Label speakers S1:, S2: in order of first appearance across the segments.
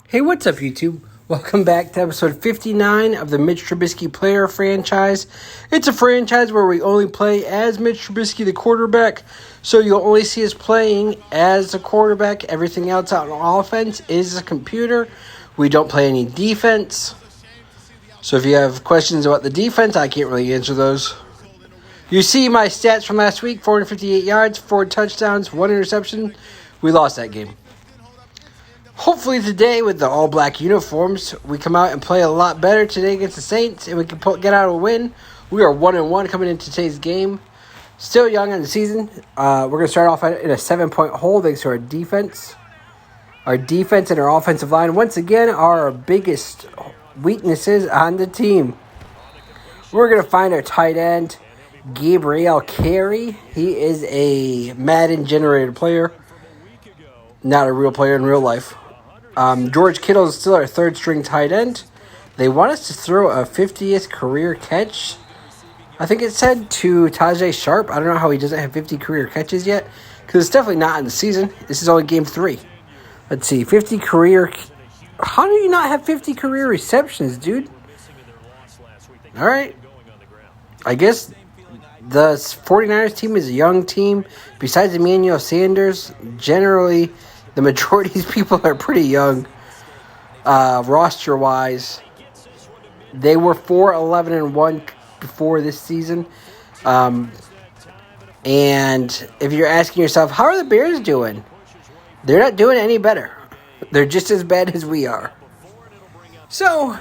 S1: Hey, what's up, YouTube? Welcome back to episode 59 of the Mitch Trubisky Player Franchise. It's a franchise where we only play as Mitch Trubisky, the quarterback, so you'll only see us playing as the quarterback. Everything else out on offense is a computer. We don't play any defense. So if you have questions about the defense, I can't really answer those. You see my stats from last week: 458 yards, 4 touchdowns, 1 interception. We lost that game. Hopefully today, with the all-black uniforms, we come out and play a lot better today against the Saints, and we can get out a win. We are 1-1 coming into today's game. Still young in the season. We're going to start off in a 7-point hole thanks to our defense. Our defense and our offensive line, once again, are our biggest weaknesses on the team. We're going to find our tight end, Gabriel Carey. He is a Madden-generated player, not a real player in real life. George Kittle is still our third-string tight end. They want us to throw a 50th career catch, I think it said, to Tajay Sharp. I don't know how he doesn't have 50 career catches yet, because it's definitely not in the season. This is only game 3. Let's see, 50 career... How do you not have 50 career receptions, dude? All right. I guess the 49ers team is a young team. Besides Emmanuel Sanders, generally... the majority of these people are pretty young, roster-wise. They were 4-11-1 before this season. And if you're asking yourself, how are the Bears doing? They're not doing any better. They're just as bad as we are. So,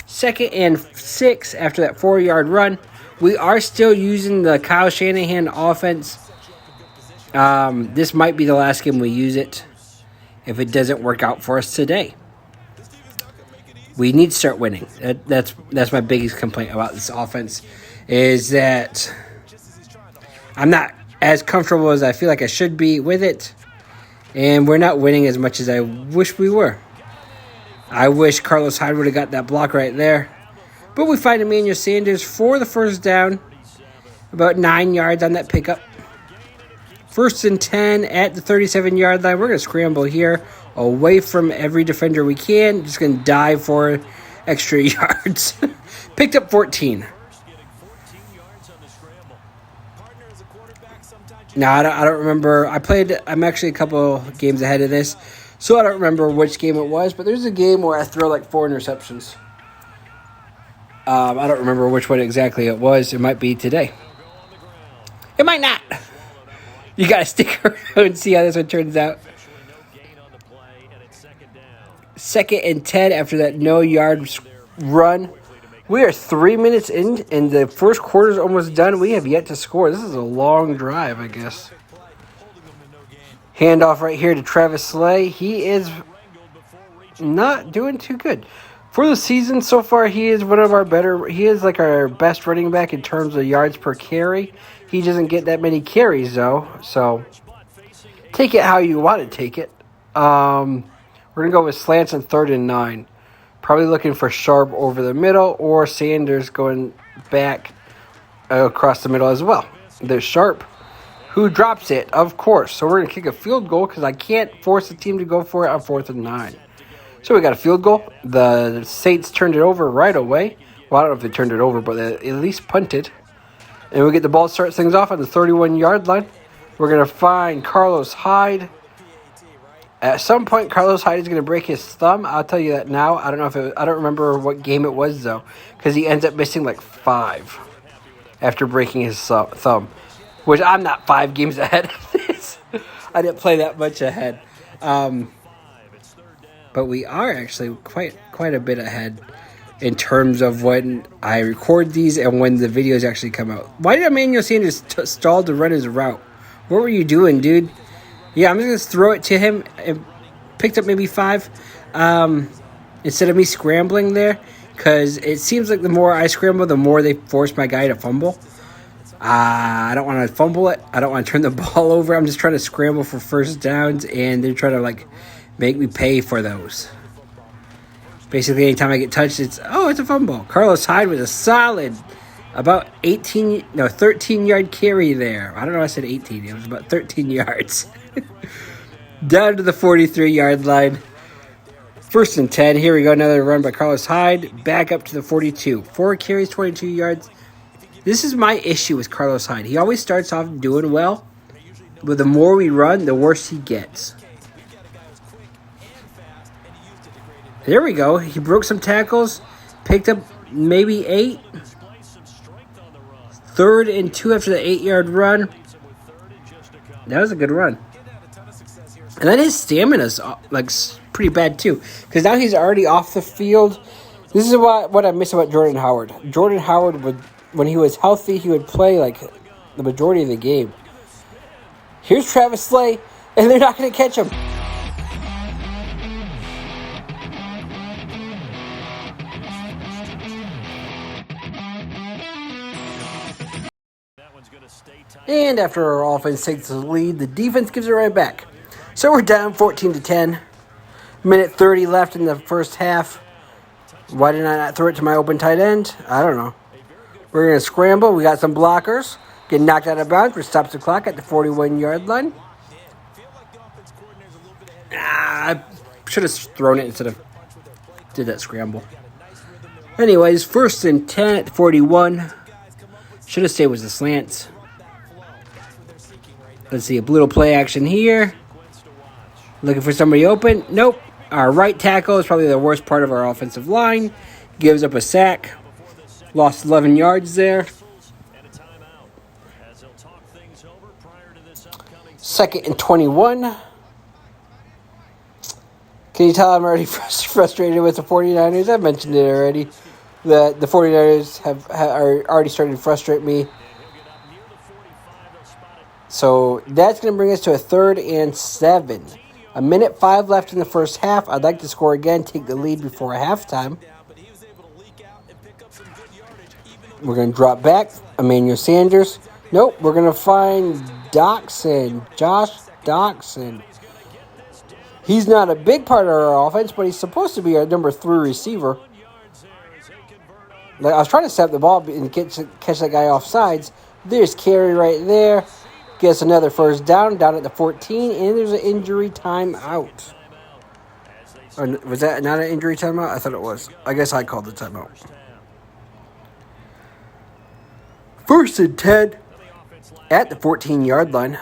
S1: 2nd and 6 after that 4-yard run. We are still using the Kyle Shanahan offense. This might be the last game we use it, if it doesn't work out for us today. We need to start winning. That's my biggest complaint about this offense, is that I'm not as comfortable as I feel like I should be with it, and we're not winning as much as I wish we were. I wish Carlos Hyde would have got that block right there. But we find Emmanuel Sanders for the first down, about 9 yards on that pickup. 1st and 10 at the 37-yard line. We're going to scramble here away from every defender we can. Just going to dive for extra yards. Picked up 14. Now, I don't remember. I'm actually a couple games ahead of this, so I don't remember which game it was. But there's a game where I throw like 4 interceptions. I don't remember which one exactly it was. It might be today. It might not. You got to stick around and see how this one turns out. 2nd and 10 after that no-yard run. We are 3 minutes in, and the first quarter is almost done. We have yet to score. This is a long drive, I guess. Handoff right here to Travis Slay. He is not doing too good. For the season so far, he is like our best running back in terms of yards per carry. He doesn't get that many carries, though, so take it how you want to take it. We're going to go with slants on 3rd and 9. Probably looking for Sharp over the middle or Sanders going back across the middle as well. There's Sharp, who drops it, of course. So we're going to kick a field goal because I can't force the team to go for it on 4th and 9. So we got a field goal. The Saints turned it over right away. Well, I don't know if they turned it over, but they at least punted. And we get the ball to start things off on the 31-yard line. We're going to find Carlos Hyde. At some point, Carlos Hyde is going to break his thumb. I'll tell you that now. I don't remember what game it was, though, because he ends up missing like 5 after breaking his thumb, which I'm not 5 games ahead of this. I didn't play that much ahead. But we are actually quite a bit ahead in terms of when I record these and when the videos actually come out. Why did Emmanuel Sanders stall to run his route? What were you doing, dude? Yeah, I'm just going to throw it to him. And picked up maybe 5 instead of me scrambling there, because it seems like the more I scramble, the more they force my guy to fumble. I don't want to fumble it. I don't want to turn the ball over. I'm just trying to scramble for first downs, and they're trying to make me pay for those. Basically, anytime I get touched, it's a fumble. Carlos Hyde with a solid about 13-yard carry there. I don't know, I said 18. It was about 13 yards. Down to the 43-yard line. First and 10. Here we go. Another run by Carlos Hyde. Back up to the 42. 4 carries, 22 yards. This is my issue with Carlos Hyde. He always starts off doing well, but the more we run, the worse he gets. There we go. He broke some tackles. Picked up maybe 8. 3rd and 2 after the 8-yard run. That was a good run. And then his stamina's like pretty bad too, because now he's already off the field. This is what I miss about Jordan Howard. Jordan Howard would, when he was healthy, he would play like the majority of the game. Here's Travis Slay, and they're not going to catch him. And after our offense takes the lead, the defense gives it right back. So we're down 14-10. Minute 30 left in the first half. Why did I not throw it to my open tight end? I don't know. We're going to scramble. We got some blockers. Get knocked out of bounds, which stops the clock at the 41-yard line. I should have thrown it instead of did that scramble. Anyways, 1st and 10 at the 41. Should have stayed with the slants. Let's see, a little play action here. Looking for somebody open. Nope. Our right tackle is probably the worst part of our offensive line. Gives up a sack. Lost 11 yards there. 2nd and 21. Can you tell I'm already frustrated with the 49ers? I mentioned it already. The 49ers are already starting to frustrate me. So that's going to bring us to a 3rd and 7. A minute 5 left in the first half. I'd like to score again, take the lead before halftime. We're going to drop back. Emmanuel Sanders. Nope, we're going to find Doxson. Josh Doxson. He's not a big part of our offense, but he's supposed to be our number 3 receiver. Like, I was trying to set up the ball and catch that guy off sides. There's Carey right there. Gets another first down at the 14, and there's an injury timeout. Or was that not an injury timeout? I thought it was. I guess I called the timeout. 1st and 10 at the 14-yard line.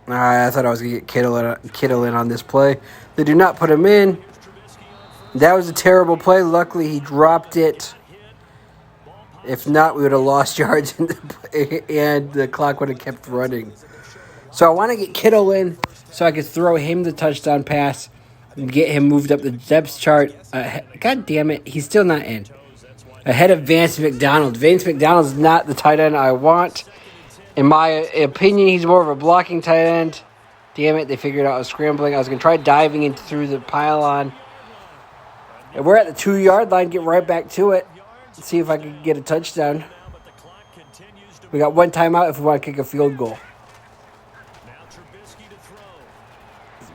S1: I thought I was going to get Kittle in on this play. They do not put him in. That was a terrible play. Luckily, he dropped it. If not, we would have lost yards and the clock would have kept running. So I want to get Kittle in so I could throw him the touchdown pass and get him moved up the depth chart. God damn it, he's still not in. Ahead of Vance McDonald. Vance McDonald's not the tight end I want. In my opinion, he's more of a blocking tight end. Damn it, they figured out I was scrambling. I was going to try diving in through the pylon. And we're at the 2-yard line. Get right back to it. See if I can get a touchdown. We got 1 timeout if we want to kick a field goal.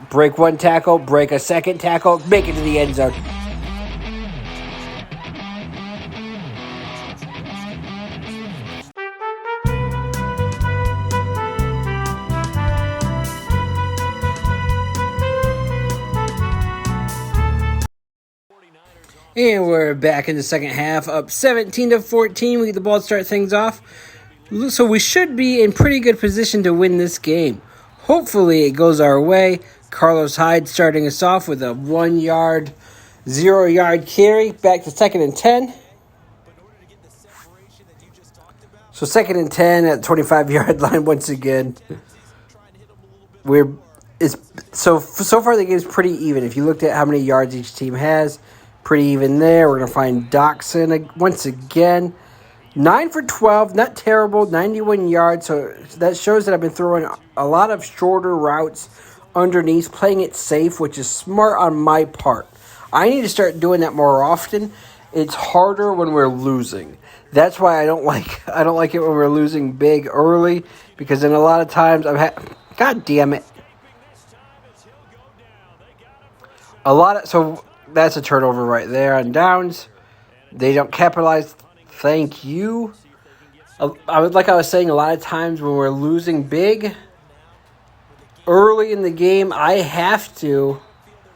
S1: Break 1 tackle, break a 2nd tackle, make it to the end zone. And we're back in the second half, up 17-14. We get the ball to start things off. So we should be in pretty good position to win this game. Hopefully it goes our way. Carlos Hyde starting us off with a 1-yard, 0-yard carry. Back to 2nd and 10. So 2nd and 10 at the 25-yard line once again. So far the game's pretty even. If you looked at how many yards each team has, pretty even there. We're going to find Doxson once again. 9 for 12, not terrible, 91 yards. So that shows that I've been throwing a lot of shorter routes underneath, playing it safe, which is smart on my part. I need to start doing that more often. It's harder when we're losing. That's why I don't like it when we're losing big early, because then a lot of times God damn it. So that's a turnover right there on downs. They don't capitalize. Thank you. I was saying, a lot of times when we're losing big, early in the game, I have to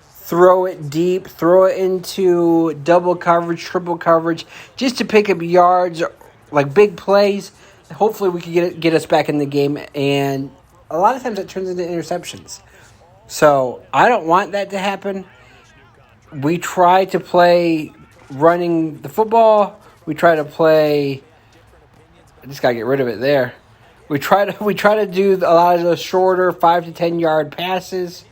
S1: throw it deep, throw it into double coverage, triple coverage, just to pick up yards, like big plays. Hopefully we can get us back in the game, and a lot of times that turns into interceptions. So I don't want that to happen. We try to play running the football. We try to play. I just gotta get rid of it there. We try to do a lot of those shorter 5 to 10 yard passes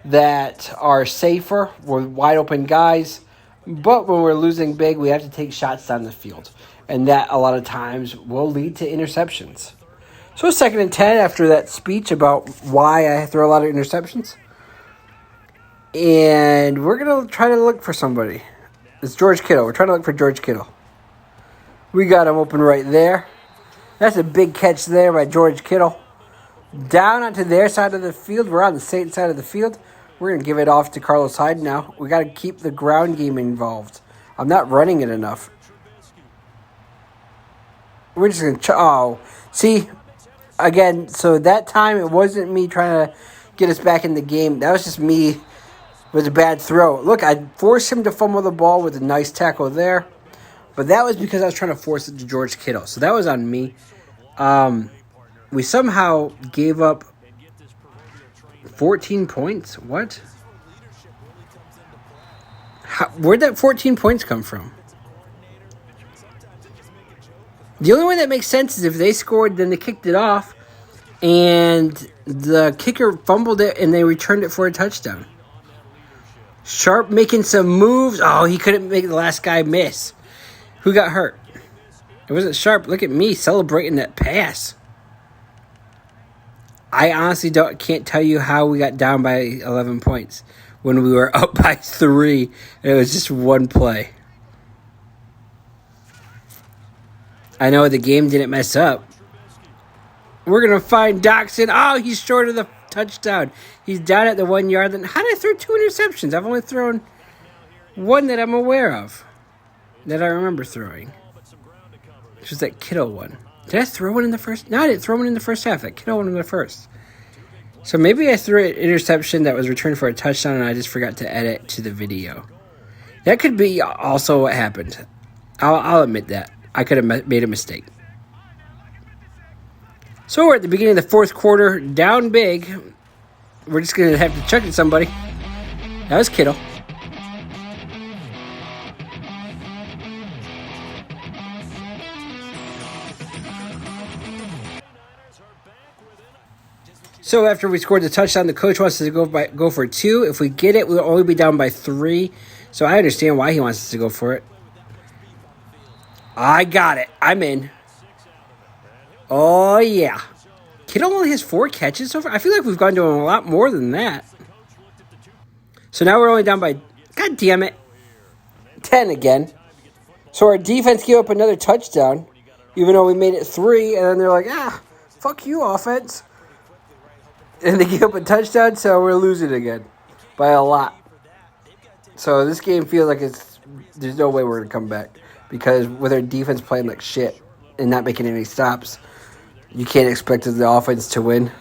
S1: that are safer with wide open guys. But when we're losing big, we have to take shots down the field, and that a lot of times will lead to interceptions. So 2nd and 10 after that speech about why I throw a lot of interceptions. And we're going to try to look for somebody. It's George Kittle. We're trying to look for George Kittle. We got him open right there. That's a big catch there by George Kittle. Down onto their side of the field. We're on the Saints side of the field. We're going to give it off to Carlos Hyde now. We got to keep the ground game involved. I'm not running it enough. We're just going to... see... Again, so that time it wasn't me trying to get us back in the game. That was just me. It was a bad throw. Look, I forced him to fumble the ball with a nice tackle there. But that was because I was trying to force it to George Kittle. So that was on me. We somehow gave up 14 points. What? Where'd that 14 points come from? The only way that makes sense is if they scored, then they kicked it off, and the kicker fumbled it, and they returned it for a touchdown. Sharp making some moves. Oh, he couldn't make the last guy miss. Who got hurt? It wasn't Sharp. Look at me celebrating that pass. I honestly can't tell you how we got down by 11 points when we were up by 3, and it was just one play. I know the game didn't mess up. We're going to find Doxson. Oh, he's short of the touchdown. He's down at the 1 yard line. How did I throw 2 interceptions? I've only thrown one that I'm aware of, that I remember throwing. Which was that Kittle one. Did I throw one in the first? No, I didn't throw one in the first half. That Kittle one in the first. So maybe I threw an interception that was returned for a touchdown and I just forgot to edit to the video. That could be also what happened. I'll admit that. I could have made a mistake. So we're at the beginning of the 4th quarter, down big. We're just going to have to chuck at somebody. That was Kittle. So after we scored the touchdown, the coach wants us to go for 2. If we get it, we'll only be down by 3. So I understand why he wants us to go for it. I got it. I'm in. Oh, yeah. Kittle only has 4 catches so far. I feel like we've gone to him a lot more than that. So now we're only down by, God damn it, 10 again. So our defense gave up another touchdown, even though we made it 3. And then they're like, fuck you, offense. And they gave up a touchdown, so we're losing again by a lot. So this game feels like there's no way we're going to come back. Because with our defense playing like shit and not making any stops, you can't expect the offense to win.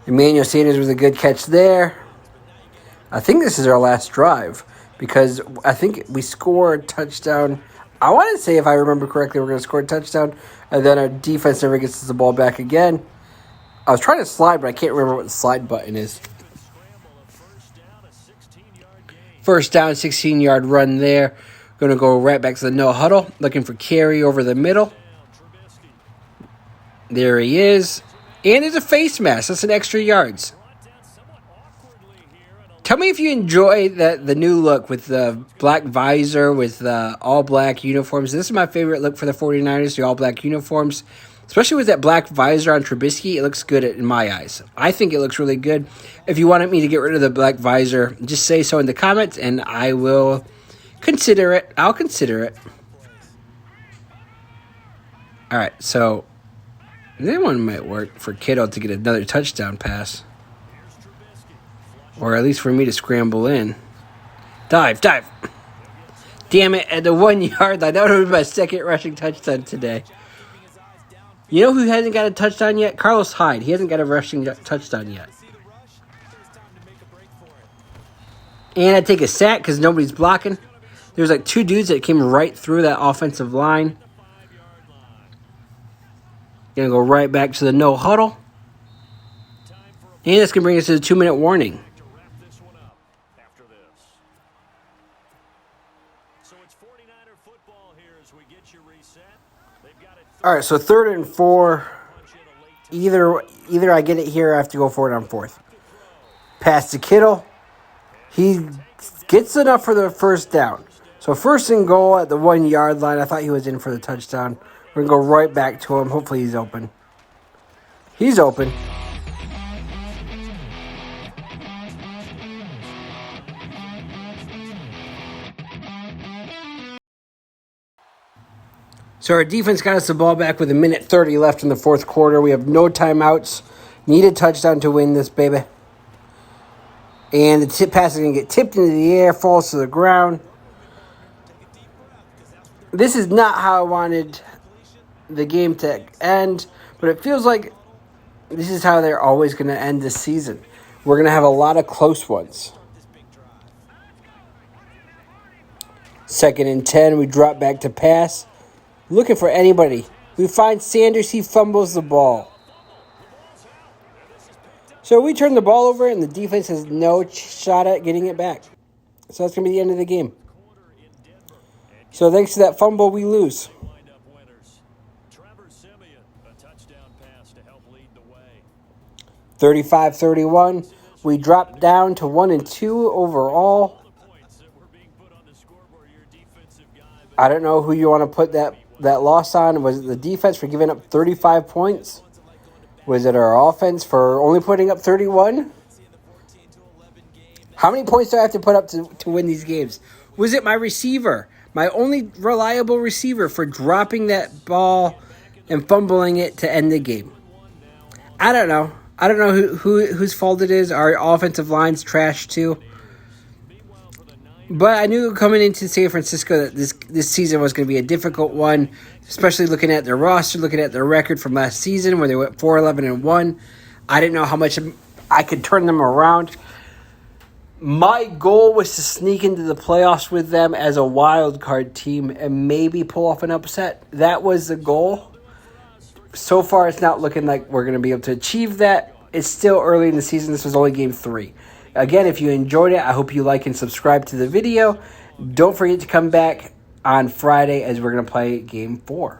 S1: Emmanuel Sanders was a good catch there. I think this is our last drive because I think we scored a touchdown. I want to say, if I remember correctly, we're going to score a touchdown, and then our defense never gets the ball back again. I was trying to slide, but I can't remember what the slide button is. First down, 16-yard run there. Going to go right back to the no huddle. Looking for Carey over the middle. There he is. And there's a face mask. That's an extra yards. Tell me if you enjoy the new look with the black visor, with the all-black uniforms. This is my favorite look for the 49ers, the all-black uniforms. Especially with that black visor on Trubisky, it looks good in my eyes. I think it looks really good. If you wanted me to get rid of the black visor, just say so in the comments, and I will consider it. I'll consider it. All right, so that one might work for Kittle to get another touchdown pass. Or at least for me to scramble in. Dive. Damn it, at the 1 yard line. That would have been my second rushing touchdown today. You know who hasn't got a touchdown yet? Carlos Hyde. He hasn't got a rushing touchdown yet. And I take a sack because nobody's blocking. There's like two dudes that came right through that offensive line. Going to go right back to the no huddle. And that's going to bring us to the 2-minute warning. All right, so 3rd and 4. Either I get it here or I have to go for it on 4th. Pass to Kittle. He gets enough for the first down. So 1st and goal at the 1-yard line. I thought he was in for the touchdown. We're going to go right back to him. Hopefully he's open. He's open. So our defense got us the ball back with 1:30 left in the 4th quarter. We have no timeouts. Need a touchdown to win this, baby. And the tip pass is going to get tipped into the air, falls to the ground. This is not how I wanted the game to end, but it feels like this is how they're always going to end this season. We're going to have a lot of close ones. 2nd and 10, we drop back to pass. Looking for anybody. We find Sanders, he fumbles the ball. So we turn the ball over, and the defense has no shot at getting it back. So that's going to be the end of the game. So thanks to that fumble, we lose. 35-31. We drop down to 1-2 overall. I don't know who you want to put that loss on. Was it the defense for giving up 35 points? Was it our offense for only putting up 31? How many points do I have to put up to win these games? Was it my receiver, my only reliable receiver, for dropping that ball and fumbling it to end the game? I don't know. I don't know whose fault it is. Our offensive line's trash too. But I knew coming into San Francisco that this season was going to be a difficult one, especially looking at their roster, looking at their record from last season where they went 4-11-1. I didn't know how much I could turn them around. My goal was to sneak into the playoffs with them as a wild card team and maybe pull off an upset. That was the goal. So far, it's not looking like we're going to be able to achieve that. It's still early in the season. This was only game 3. Again, if you enjoyed it, I hope you like and subscribe to the video. Don't forget to come back on Friday as we're going to play game 4.